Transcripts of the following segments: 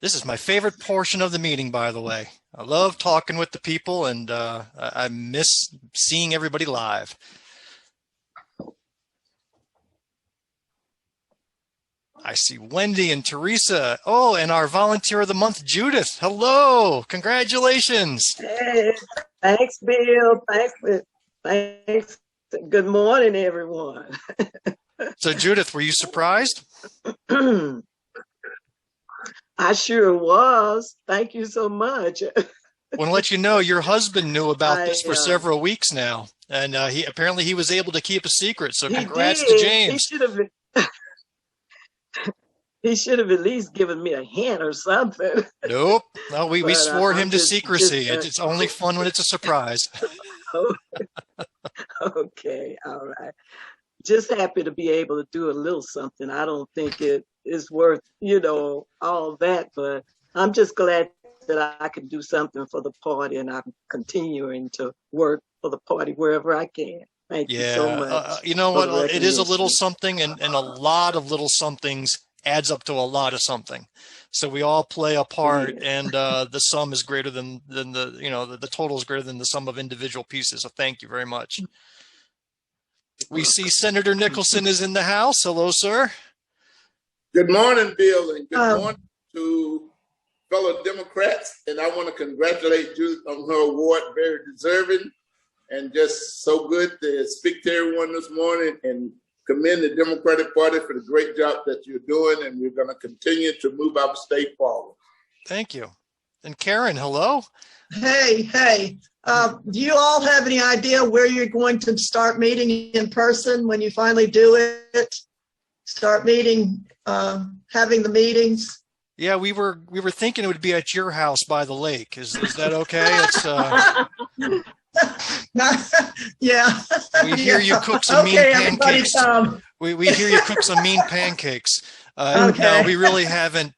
This is my favorite portion of the meeting, by the way. I love talking with the people, and I miss seeing everybody live. I see Wendy and Teresa. Oh, and our volunteer of the month, Judith. Hello. Congratulations. Hey, thanks, Bill. Thanks. Good morning, everyone. So, Judith, were you surprised? I sure was. Thank you so much. I want to let you know your husband knew about this for I several weeks now, and he was able to keep a secret. So, He congrats did. to James. He should have at least given me a hint or something. Nope. No, we swore him to just secrecy. It's only fun when it's a surprise. Okay, all right. Just happy to be able to do a little something. I don't think it is worth, all that, but I'm just glad that I can do something for the party, and I'm continuing to work for the party wherever I can. Thank you so much. You know for the what? It is a little recognition. something, and a lot of little somethings adds up to a lot of something. So we all play a part, Yeah. and the sum is greater than the total is greater than the sum of individual pieces. So thank you very much. We see Senator Nicholson is in the house. Hello, sir. Good morning, Bill, and good Um, morning to fellow Democrats. And I want to congratulate Judith on her award, very deserving, and just so good to speak to everyone this morning and commend the Democratic Party for the great job that you're doing. And we're going to continue to move our state forward. Thank you. And Karen, hello. Hey. Do you all have any idea where you're going to start meeting in person when you finally do it? Start meeting, having the meetings? Yeah, we were thinking it would be at your house by the lake. Is that okay? It's Yeah. we hear you cook some mean pancakes. Everybody, We hear you cook some mean pancakes. Okay. No, we really haven't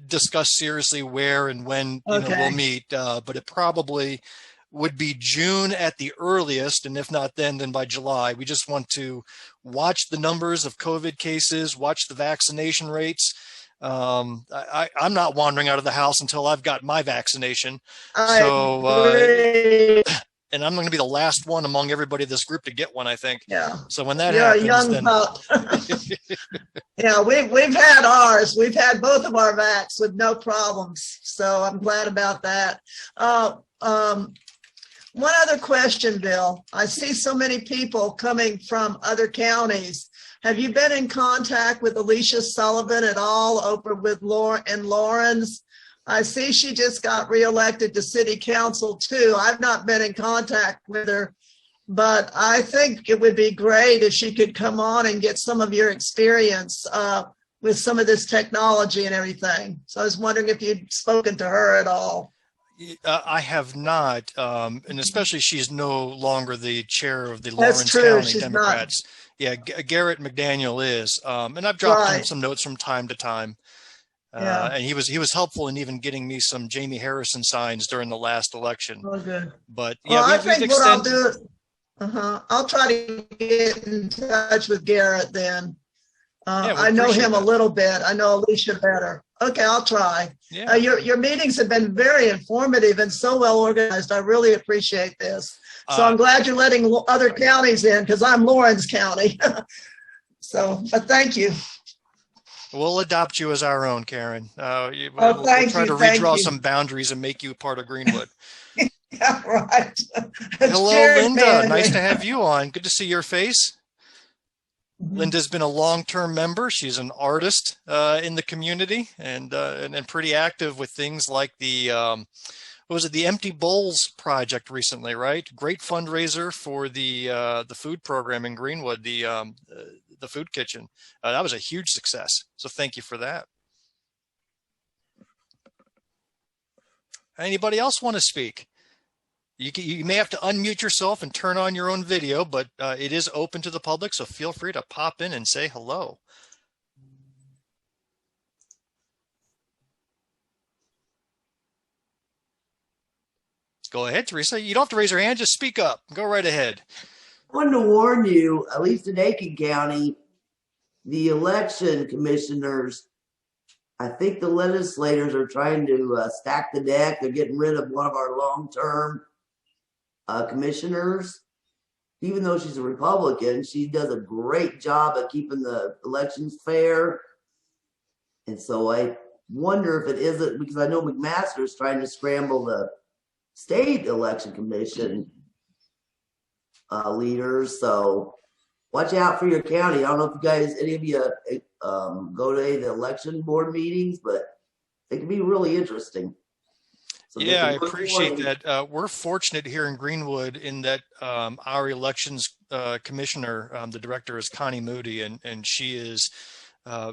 discussed seriously where and when Okay. we'll meet, but it probably would be June at the earliest, and if not then by July. We just want to watch the numbers of COVID cases, watch the vaccination rates. I'm not wandering out of the house until I've got my vaccination. agree. And I'm going to be the last one among everybody in this group to get one, I think. Yeah. So when that You're a happens, young then pup. Yeah, we've had ours. We've had both of our vacs with no problems. So I'm glad about that. One other question, Bill. I see so many people coming from other counties. Have you been in contact with Alicia Sullivan at all over with Lawrence? I see she just got reelected to city council too. I've not been in contact with her, but I think it would be great if she could come on and get some of your experience with some of this technology and everything. So I was wondering if you'd spoken to her at all. I have not, and especially she's no longer the chair of the That's Lawrence true. County She's Democrats. Yeah, Garrett McDaniel is, and I've dropped him Right. some notes from time to time. Yeah. And he was helpful in even getting me some Jamie Harrison signs during the last election. Oh, good. But Well, yeah, I think what I'll do is, I'll try to get in touch with Garrett then. Yeah, we I know appreciate him that. a little bit. I know Alicia better. Okay, I'll try. Yeah. Your meetings have been very informative and so well organized. I really appreciate this. So I'm glad you're letting other counties in because I'm Lawrence County. So, but thank you. We'll adopt you as our own, Karen. We'll thank try you, to thank redraw you. some boundaries and make you part of Greenwood. Yeah, right. Hello, Cheers, Linda. man. Nice to have you on. Good to see your face. Linda's been a long-term member. She's an artist in the community and pretty active with things like the what was it, the Empty Bowls project recently, right? Great fundraiser for the food program in Greenwood, the food kitchen. That was a huge success. So thank you for that. Anybody else want to speak? You may have to unmute yourself and turn on your own video, but it is open to the public, so feel free to pop in and say hello. Go ahead, Teresa. You don't have to raise your hand, just speak up. Go right ahead. I wanted to warn you, at least in Aiken County, the election commissioners I think the legislators are trying to stack the deck. They're getting rid of one of our long-term commissioners. Even though she's a Republican, she does a great job at keeping the elections fair. And so I wonder if it isn't, because I know McMaster is trying to scramble the state election commission leaders. So watch out for your county. I don't know if you guys, any of you go to any of the election board meetings, but it can be really interesting. So yeah, I appreciate that. We're fortunate here in Greenwood in that our elections commissioner, the director is Connie Moody, and she is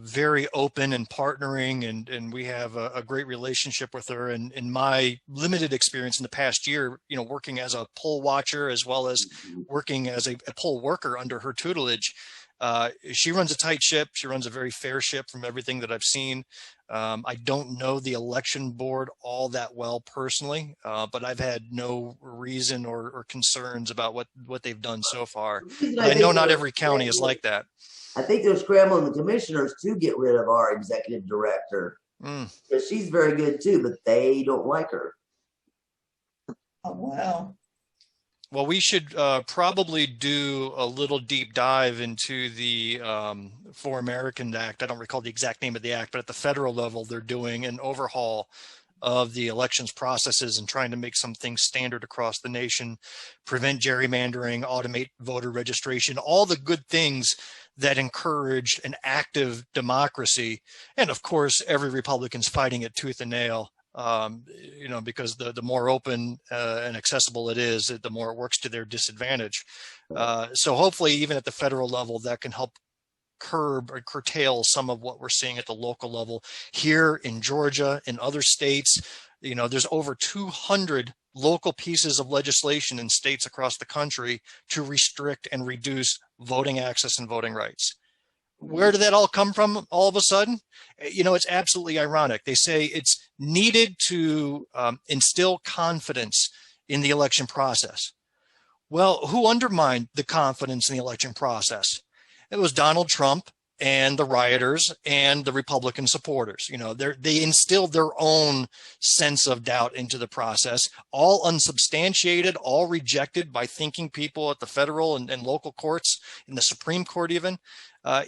very open and partnering, and we have a great relationship with her. And in my limited experience in the past year, you know, working as a poll watcher as well as working as a poll worker under her tutelage, she runs a tight ship. She runs a very fair ship from everything that I've seen. I don't know the election board all that well personally, but I've had no reason or concerns about what they've done so far. I know not every county is like that. I think they're scrambling the commissioners to get rid of our executive director. Because she's very good too, but they don't like her. Oh, wow. Well, we should probably do a little deep dive into the For American Act. I don't recall the exact name of the act, but at the federal level, they're doing an overhaul of the elections processes and trying to make some things standard across the nation, prevent gerrymandering, automate voter registration, all the good things that encourage an active democracy. And of course, every Republican's fighting it tooth and nail. You know, because the more open and accessible it is, the more it works to their disadvantage. So hopefully, even at the federal level, that can help curb or curtail some of what we're seeing at the local level. Here in Georgia, in other states, you know, there's over 200 local pieces of legislation in states across the country to restrict and reduce voting access and voting rights. Where did that all come from all of a sudden? You know, it's absolutely ironic. They say it's needed to instill confidence in the election process. Well, who undermined the confidence in the election process? It was Donald Trump and the rioters and the Republican supporters. You know, they instilled their own sense of doubt into the process, all unsubstantiated, all rejected by thinking people at the federal and local courts, in the Supreme Court even.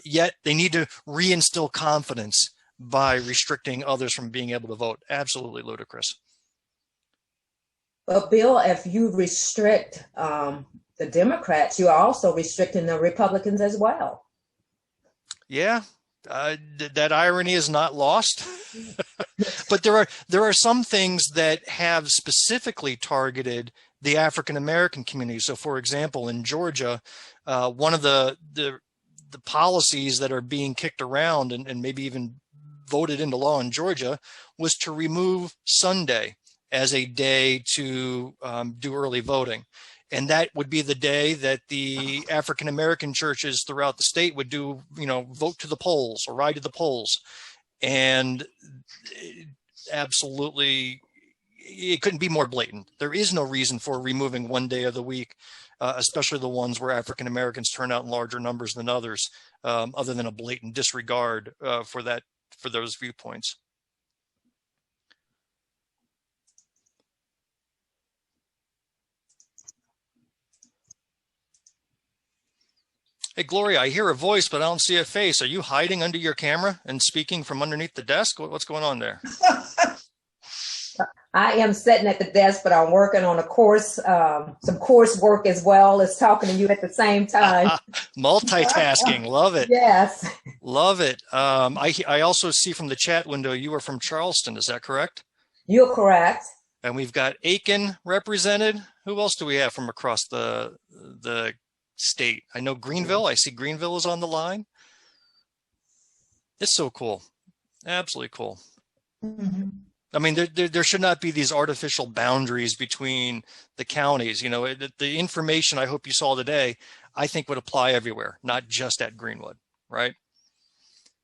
Yet they need to reinstill confidence by restricting others from being able to vote. Absolutely ludicrous. Well, Bill, if you restrict the Democrats, you are also restricting the Republicans as well. Yeah, that irony is not lost. But there are some things that have specifically targeted the African American community. So, for example, in Georgia, one of the policies that are being kicked around and maybe even voted into law in Georgia was to remove Sunday as a day to do early voting. And that would be the day that the African-American churches throughout the state would do, you know, vote to the polls or ride to the polls. And absolutely, it couldn't be more blatant. There is no reason for removing one day of the week, especially the ones where African-Americans turn out in larger numbers than others, other than a blatant disregard for those viewpoints. Hey, Gloria, I hear a voice, but I don't see a face. Are you hiding under your camera and speaking from underneath the desk? What's going on there? I am sitting at the desk, but I'm working on a course, some coursework as well as talking to you at the same time. Multitasking. Love it. Yes. Love it. I also see from the chat window, you are from Charleston. Is that correct? You're correct. And we've got Aiken represented. Who else do we have from across the state? I know Greenville. I see Greenville is on the line. It's so cool. Absolutely cool. Mm-hmm. I mean, there should not be these artificial boundaries between the counties. You know, the information I hope you saw today, I think would apply everywhere, not just at Greenwood, right?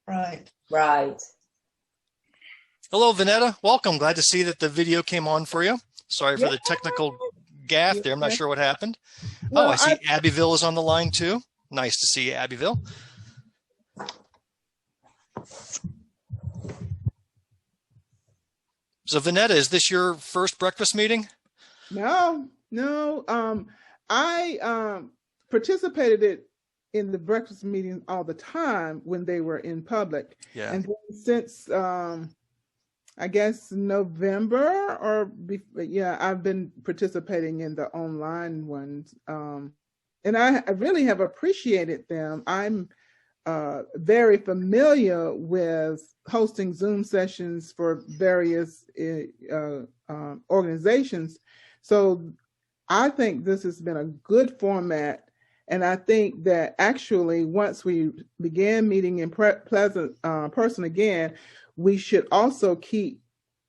Right. Right. Hello, Vanetta. Welcome. Glad to see that the video came on for you. Sorry for the technical gaffe there. I'm not sure what happened. Well, I see Abbeville is on the line too. Nice to see you, Abbeville. So Vanetta, is this your first breakfast meeting? No, no. I participated in the breakfast meetings all the time when they were in public. Yeah. And then since I guess November yeah, I've been participating in the online ones. And I really have appreciated them. I'm very familiar with hosting Zoom sessions for various organizations. So I think this has been a good format. And I think that actually once we began meeting in person again, we should also keep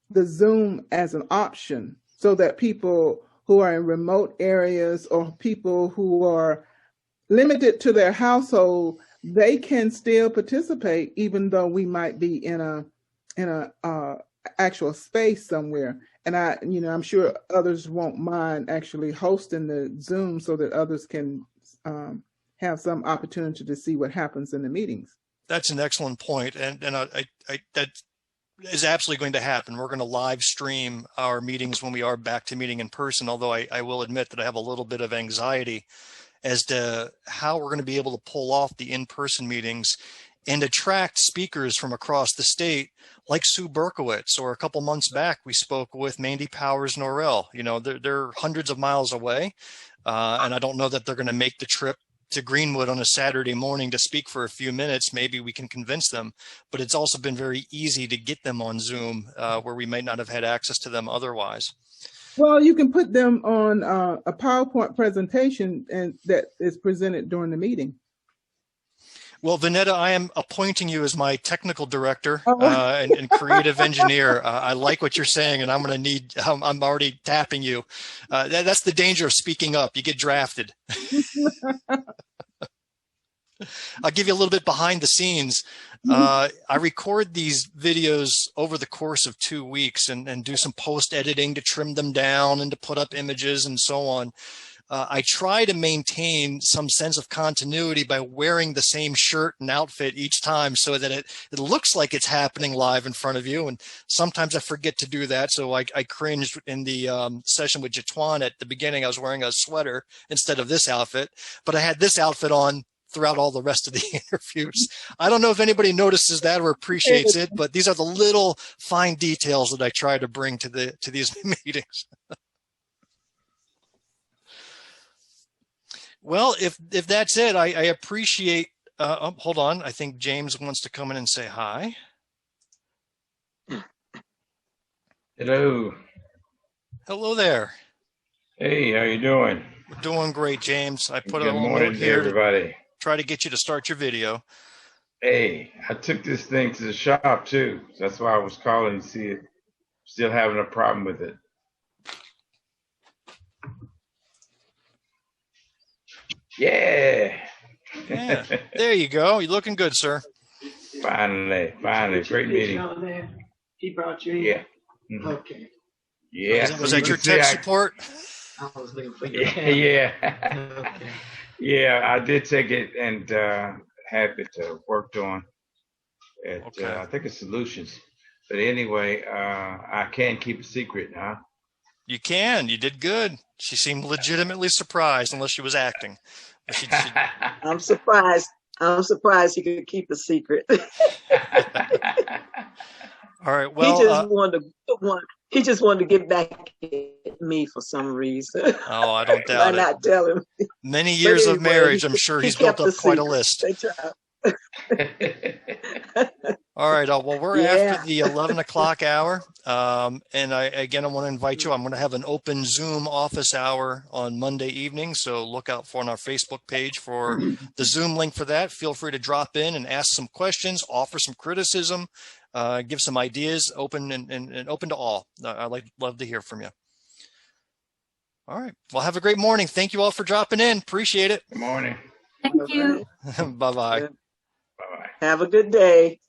the Zoom as an option so that people who are in remote areas or people who are limited to their household, they can still participate even though we might be in a actual space somewhere. And I'm sure others won't mind actually hosting the Zoom so that others can have some opportunity to see what happens in the meetings. That's an excellent point. And that is absolutely going to happen. We're going to live stream our meetings when we are back to meeting in person, although I will admit that I have a little bit of anxiety as to how we're going to be able to pull off the in-person meetings and attract speakers from across the state like Sue Berkowitz, or a couple months back, we spoke with Mandy Powers Norrell. They're hundreds of miles away. And I don't know that they're going to make the trip to Greenwood on a Saturday morning to speak for a few minutes. Maybe we can convince them, but it's also been very easy to get them on Zoom where we might not have had access to them otherwise. Well, you can put them on a PowerPoint presentation and that is presented during the meeting. Well, Vanetta, I am appointing you as my technical director and creative engineer. I like what you're saying, and I'm already tapping you. That's the danger of speaking up. You get drafted. I'll give you a little bit behind the scenes. I record these videos over the course of 2 weeks and do some post editing to trim them down and to put up images and so on. I try to maintain some sense of continuity by wearing the same shirt and outfit each time so that it looks like it's happening live in front of you. And sometimes I forget to do that. So I cringed in the session with Jatwan at the beginning. I was wearing a sweater instead of this outfit, but I had this outfit on throughout all the rest of the interviews. I don't know if anybody notices that or appreciates it, but these are the little fine details that I try to bring to these meetings. Well, if that's it, I appreciate, hold on. I think James wants to come in and say hi. Hello. Hello there. Hey, how you doing? We're doing great, James. I put a Good little morning note to here everybody. to try to get you to start your video. Hey, I took this thing to the shop too. That's why I was calling to see if still having a problem with it. Yeah. Yeah, there you go. You're looking good, sir. Finally, great meeting. He brought you in? Yeah. Mhm. Okay. Yeah. Was that your tech support? I was looking for you. Yeah. Okay. Yeah, I did take it and have it worked on at, Okay. I think it's Solutions. But anyway, I can keep a secret, huh? You can. You did good. She seemed legitimately surprised, unless she was acting. But she I'm surprised. I'm surprised he could keep a secret. all right. Well, he just wanted to get back at me for some reason. oh, I don't Why doubt it. not tell him? Many years of anyway, marriage, I'm sure he he's built kept up the quite a secret. list. They tried. All right. Well, we're Yeah. after the 11 o'clock hour. And I want to invite you. I'm going to have an open Zoom office hour on Monday evening. So look out on our Facebook page for the Zoom link for that. Feel free to drop in and ask some questions, offer some criticism, give some ideas, open and open to all. I'd love to hear from you. All right. Well, have a great morning. Thank you all for dropping in. Appreciate it. Good morning. Thank you. Bye-bye. Bye-bye. Have a good day.